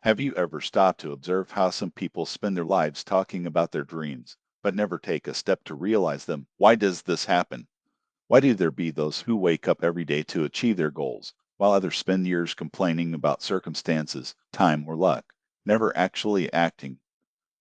Have you ever stopped to observe how some people spend their lives talking about their dreams, but never take a step to realize them? Why does this happen? Why do there be those who wake up every day to achieve their goals, while others spend years complaining about circumstances, time, or luck, never actually acting?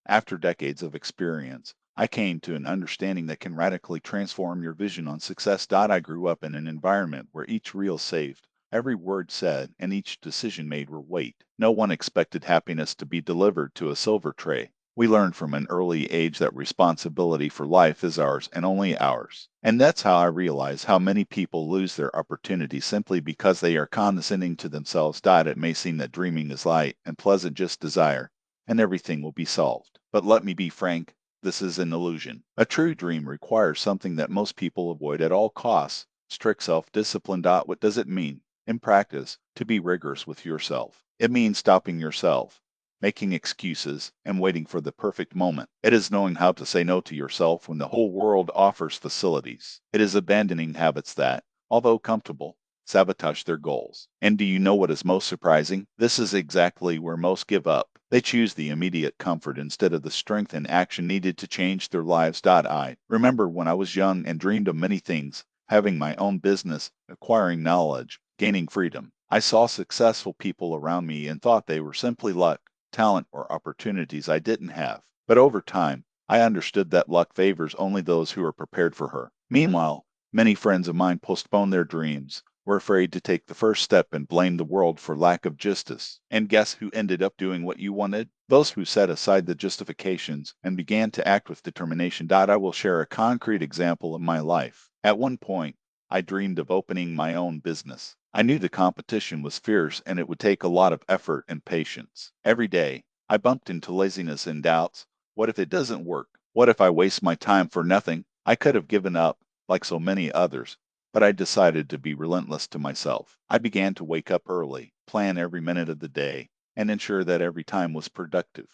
After decades of experience, I came to an understanding that can radically transform your vision on success. I grew up in an environment where each reel saved, every word said, and each decision made were weight. No one expected happiness to be delivered to a silver tray. We learned from an early age that responsibility for life is ours and only ours. And that's how I realize how many people lose their opportunities simply because they are condescending to themselves. It may seem that dreaming is light and pleasant, just desire, and everything will be solved. But let me be frank, this is an illusion. A true dream requires something that most people avoid at all costs: strict self discipline. What does it mean? In practice, to be rigorous with yourself. It means stopping yourself, making excuses, and waiting for the perfect moment. It is knowing how to say no to yourself when the whole world offers facilities. It is abandoning habits that, although comfortable, sabotage their goals. And do you know what is most surprising? This is exactly where most give up. They choose the immediate comfort instead of the strength and action needed to change their lives. I remember when I was young and dreamed of many things: having my own business, acquiring knowledge, gaining freedom. I saw successful people around me and thought they were simply luck, talent, or opportunities I didn't have. But over time, I understood that luck favors only those who are prepared for her. Meanwhile, many friends of mine postponed their dreams, were afraid to take the first step, and blamed the world for lack of justice. And guess who ended up doing what you wanted? Those who set aside the justifications and began to act with determination. I will share a concrete example of my life. At one point, I dreamed of opening my own business. I knew the competition was fierce and it would take a lot of effort and patience. Every day, I bumped into laziness and doubts. What if it doesn't work? What if I waste my time for nothing? I could have given up, like so many others, but I decided to be relentless to myself. I began to wake up early, plan every minute of the day, and ensure that every time was productive.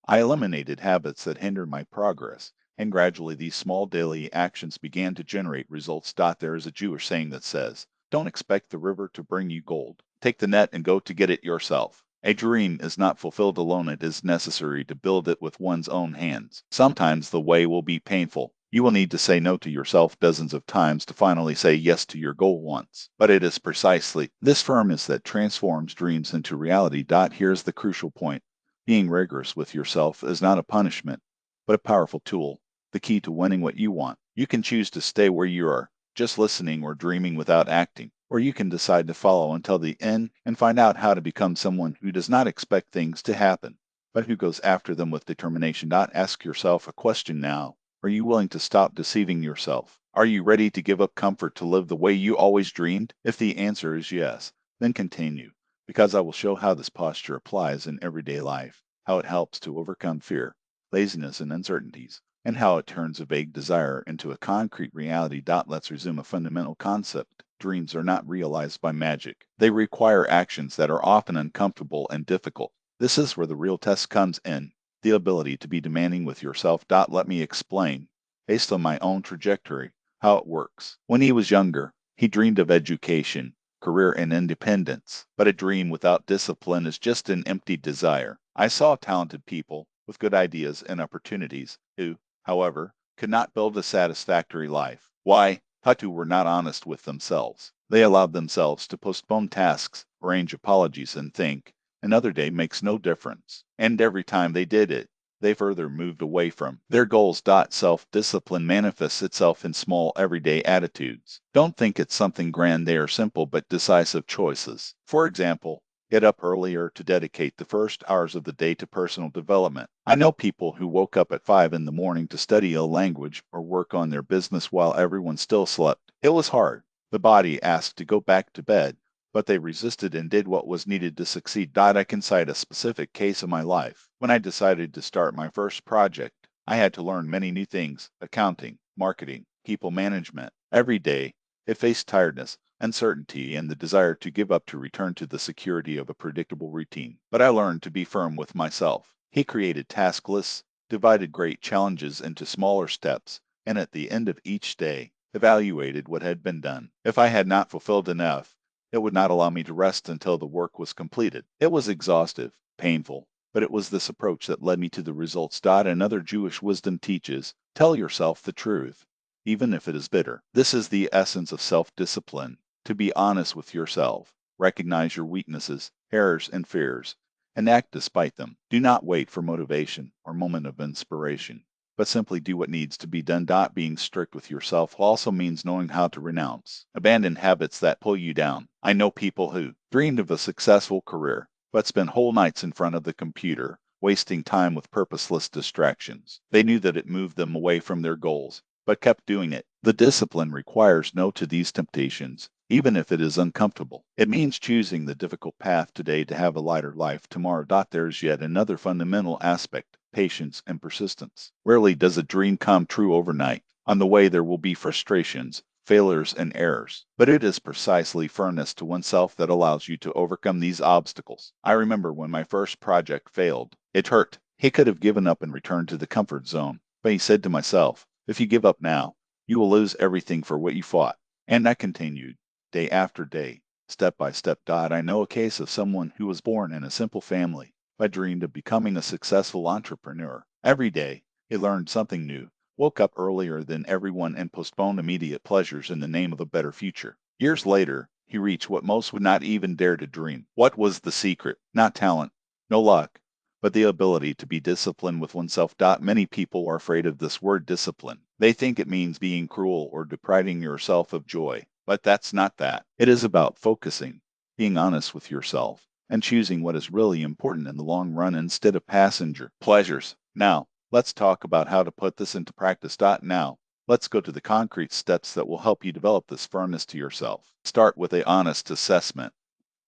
I eliminated habits that hindered my progress, and gradually these small daily actions began to generate results. There is a Jewish saying that says, "Don't expect the river to bring you gold. Take the net and go to get it yourself." A dream is not fulfilled alone. It is necessary to build it with one's own hands. Sometimes the way will be painful. You will need to say no to yourself dozens of times to finally say yes to your goal once. But it is precisely this firmness that transforms dreams into reality. Here's the crucial point. Being rigorous with yourself is not a punishment, but a powerful tool, the key to winning what you want. You can choose to stay where you are, just listening or dreaming without acting, or you can decide to follow until the end and find out how to become someone who does not expect things to happen, but who goes after them with determination. Ask yourself a question now. Are you willing to stop deceiving yourself? Are you ready to give up comfort to live the way you always dreamed? If the answer is yes, then continue, because I will show how this posture applies in everyday life, how it helps to overcome fear, laziness, and uncertainties, and how it turns a vague desire into a concrete reality. Let's resume a fundamental concept. Dreams are not realized by magic. They require actions that are often uncomfortable and difficult. This is where the real test comes in: the ability to be demanding with yourself. Let me explain, based on my own trajectory, how it works. When he was younger, he dreamed of education, career, and independence. But a dream without discipline is just an empty desire. I saw talented people with good ideas and opportunities who, however, could not build a satisfactory life. Why? Patu were not honest with themselves. They allowed themselves to postpone tasks, arrange apologies, and think, "Another day makes no difference." And every time they did it, they further moved away from their goals. Self-discipline manifests itself in small, everyday attitudes. Don't think it's something grand. They are simple but decisive choices. For example, get up earlier to dedicate the first hours of the day to personal development. I know people who woke up at 5 in the morning to study a language or work on their business while everyone still slept. It was hard. The body asked to go back to bed, but they resisted and did what was needed to succeed. I can cite a specific case of my life. When I decided to start my first project, I had to learn many new things: accounting, marketing, people management. Every day, it faced tiredness, uncertainty, and the desire to give up to return to the security of a predictable routine. But I learned to be firm with myself. He created task lists, divided great challenges into smaller steps, and at the end of each day, evaluated what had been done. If I had not fulfilled enough, it would not allow me to rest until the work was completed. It was exhaustive, painful, but it was this approach that led me to the results. Another Jewish wisdom teaches, tell yourself the truth, even if it is bitter. This is the essence of self-discipline, to be honest with yourself, recognize your weaknesses, errors, and fears, and act despite them. Do not wait for motivation or moment of inspiration, but simply do what needs to be done. Being strict with yourself also means knowing how to renounce, abandon habits that pull you down. I know people who dreamed of a successful career, but spent whole nights in front of the computer, wasting time with purposeless distractions. They knew that it moved them away from their goals, but kept doing it. The discipline requires no to these temptations, even if it is uncomfortable. It means choosing the difficult path today to have a lighter life tomorrow. There is yet another fundamental aspect, patience and persistence. Rarely does a dream come true overnight. On the way there will be frustrations, failures, and errors, but it is precisely firmness to oneself that allows you to overcome these obstacles. I remember when my first project failed. It hurt. He could have given up and returned to the comfort zone, but he said to myself, if you give up now, you will lose everything for what you fought. And I continued, day after day, step by step. I know a case of someone who was born in a simple family, but dreamed of becoming a successful entrepreneur. Every day, he learned something new, woke up earlier than everyone, and postponed immediate pleasures in the name of a better future. Years later, he reached what most would not even dare to dream. What was the secret? Not talent, no luck, but the ability to be disciplined with oneself. Many people are afraid of this word discipline. They think it means being cruel or depriving yourself of joy, but that's not that. It is about focusing, being honest with yourself, and choosing what is really important in the long run instead of passenger pleasures. Now, let's talk about how to put this into practice. Now, let's go to the concrete steps that will help you develop this firmness to yourself. Start with an honest assessment.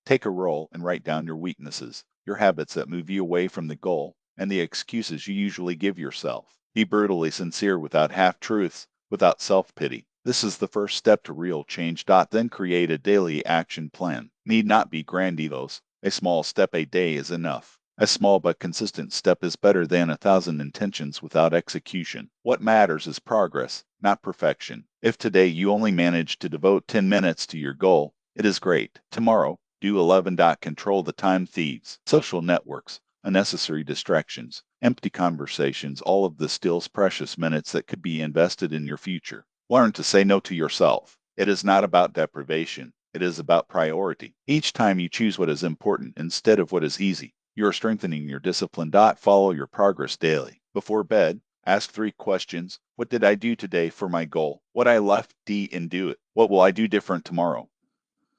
Take a roll and write down your weaknesses, your habits that move you away from the goal, and the excuses you usually give yourself. Be brutally sincere without half-truths, without self-pity. This is the first step to real change. Then create a daily action plan. Need not be grandiose. A small step a day is enough. A small but consistent step is better than 1,000 intentions without execution. What matters is progress, not perfection. If today you only manage to devote 10 minutes to your goal, it is great. Tomorrow, do 11. Control the time thieves, social networks, unnecessary distractions, empty conversations. All of this steals precious minutes that could be invested in your future. Learn to say no to yourself. It is not about deprivation. It is about priority. Each time you choose what is important instead of what is easy, you are strengthening your discipline. Follow your progress daily. Before bed, ask 3 questions. What did I do today for my goal? What I left and do it. What will I do different tomorrow?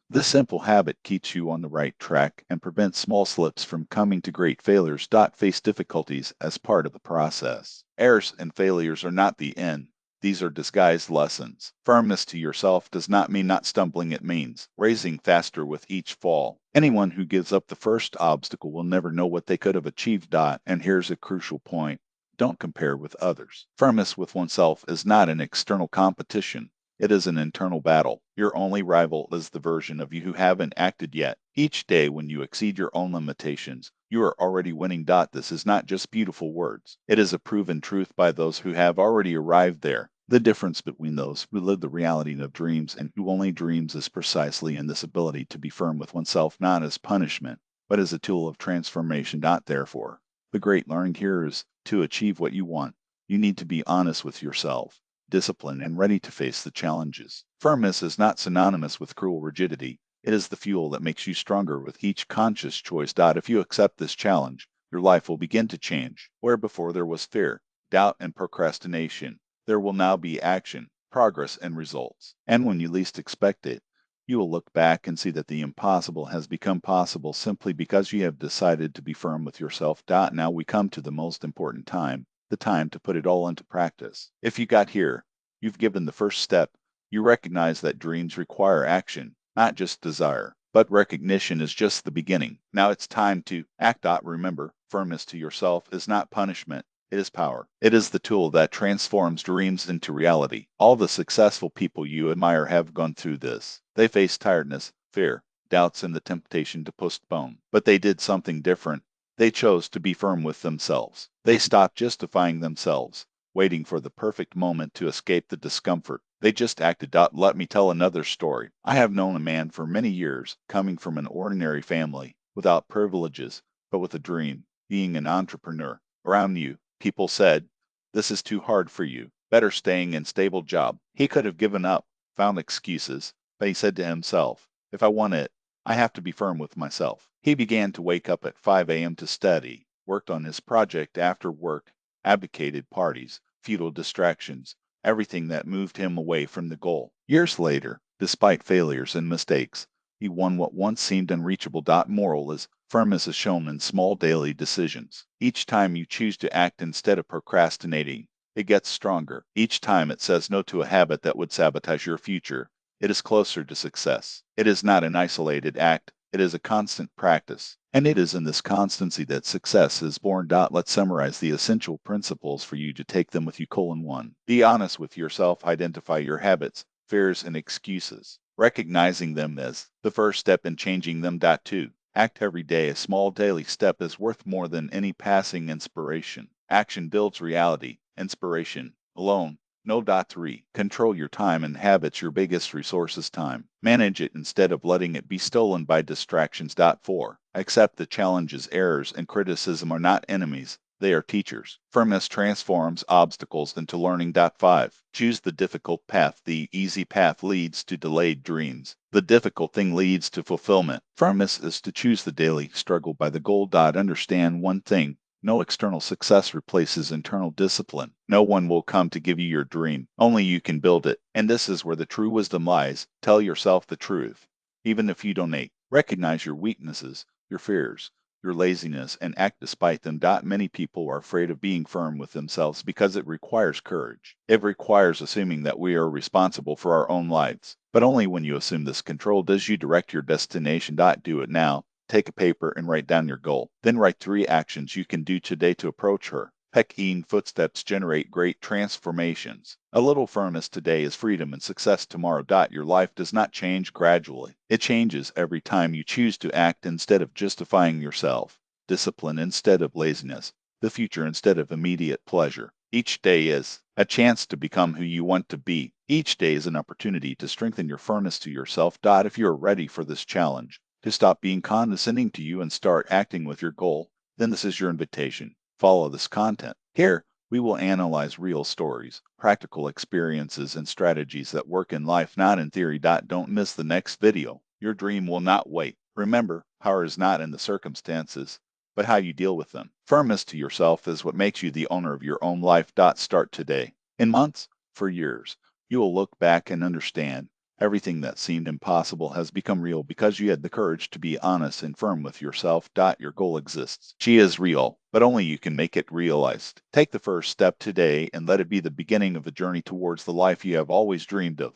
This simple habit keeps you on the right track and prevents small slips from coming to great failures. Face difficulties as part of the process. Errors and failures are not the end. These are disguised lessons. Firmness to yourself does not mean not stumbling. It means raising faster with each fall. Anyone who gives up the first obstacle will never know what they could have achieved. And here's a crucial point. Don't compare with others. Firmness with oneself is not an external competition. It is an internal battle. Your only rival is the version of you who haven't acted yet. Each day when you exceed your own limitations, you are already winning. This is not just beautiful words. It is a proven truth by those who have already arrived there. The difference between those who live the reality of dreams and who only dreams is precisely in this ability to be firm with oneself, not as punishment, but as a tool of transformation. Therefore, the great learning here is to achieve what you want. You need to be honest with yourself, disciplined, and ready to face the challenges. Firmness is not synonymous with cruel rigidity. It is the fuel that makes you stronger with each conscious choice. If you accept this challenge, your life will begin to change. Where before there was fear, doubt, and procrastination, there will now be action, progress, and results. And when you least expect it, you will look back and see that the impossible has become possible simply because you have decided to be firm with yourself. Now we come to the most important time, the time to put it all into practice. If you got here, you've given the first step. You recognize that dreams require action, not just desire. But recognition is just the beginning. Now it's time to act. Remember, firmness to yourself is not punishment. It is power. It is the tool that transforms dreams into reality. All the successful people you admire have gone through this. They faced tiredness, fear, doubts, and the temptation to postpone. But they did something different. They chose to be firm with themselves. They stopped justifying themselves, waiting for the perfect moment to escape the discomfort. They just acted. Let me tell another story. I have known a man for many years, coming from an ordinary family, without privileges, but with a dream, being an entrepreneur. Around you, people said, "This is too hard for you. Better staying in stable job." He could have given up, found excuses, but he said to himself, "If I want it, I have to be firm with myself." He began to wake up at 5 a.m. to study, worked on his project after work, advocated parties, futile distractions, everything that moved him away from the goal. Years later, despite failures and mistakes, he won what once seemed unreachable. Moral is firmness is shown in small daily decisions. Each time you choose to act instead of procrastinating, it gets stronger. Each time it says no to a habit that would sabotage your future, it is closer to success. It is not an isolated act, it is a constant practice. And it is in this constancy that success is born. Let's summarize the essential principles for you to take them with you. 1. Be honest with yourself. Identify your habits, fears, and excuses, recognizing them as the first step in changing them. 2. Act every day. A small daily step is worth more than any passing inspiration. Action builds reality. Inspiration alone. No. 3. Control your time and habits. Your biggest resource is time. Manage it instead of letting it be stolen by distractions. 4. Accept the challenges, errors, and criticism are not enemies. They are teachers. Firmness transforms obstacles into learning. 5. Choose the difficult path. The easy path leads to delayed dreams. The difficult thing leads to fulfillment. Firmness is to choose the daily struggle by the goal. Understand one thing. No external success replaces internal discipline. No one will come to give you your dream. Only you can build it. And this is where the true wisdom lies. Tell yourself the truth. Even if you donate, recognize your weaknesses, your fears, your laziness, and act despite them. Many people are afraid of being firm with themselves because it requires courage. It requires assuming that we are responsible for our own lives. But only when you assume this control does you direct your destination. Do it now. Take a paper and write down your goal. Then write 3 actions you can do today to approach her. Peking footsteps generate great transformations. A little firmness today is freedom and success tomorrow. Your life does not change gradually. It changes every time you choose to act instead of justifying yourself, discipline instead of laziness, the future instead of immediate pleasure. Each day is a chance to become who you want to be. Each day is an opportunity to strengthen your firmness to yourself. If you are ready for this challenge, to stop being condescending to you and start acting with your goal, then this is your invitation. Follow this content. Here, we will analyze real stories, practical experiences, and strategies that work in life, not in theory. Don't miss the next video. Your dream will not wait. Remember, power is not in the circumstances, but how you deal with them. Firmness to yourself is what makes you the owner of your own life. Start today. In months, for years, you will look back and understand everything that seemed impossible has become real because you had the courage to be honest and firm with yourself. Your goal exists. She is real, but only you can make it realized. Take the first step today and let it be the beginning of a journey towards the life you have always dreamed of.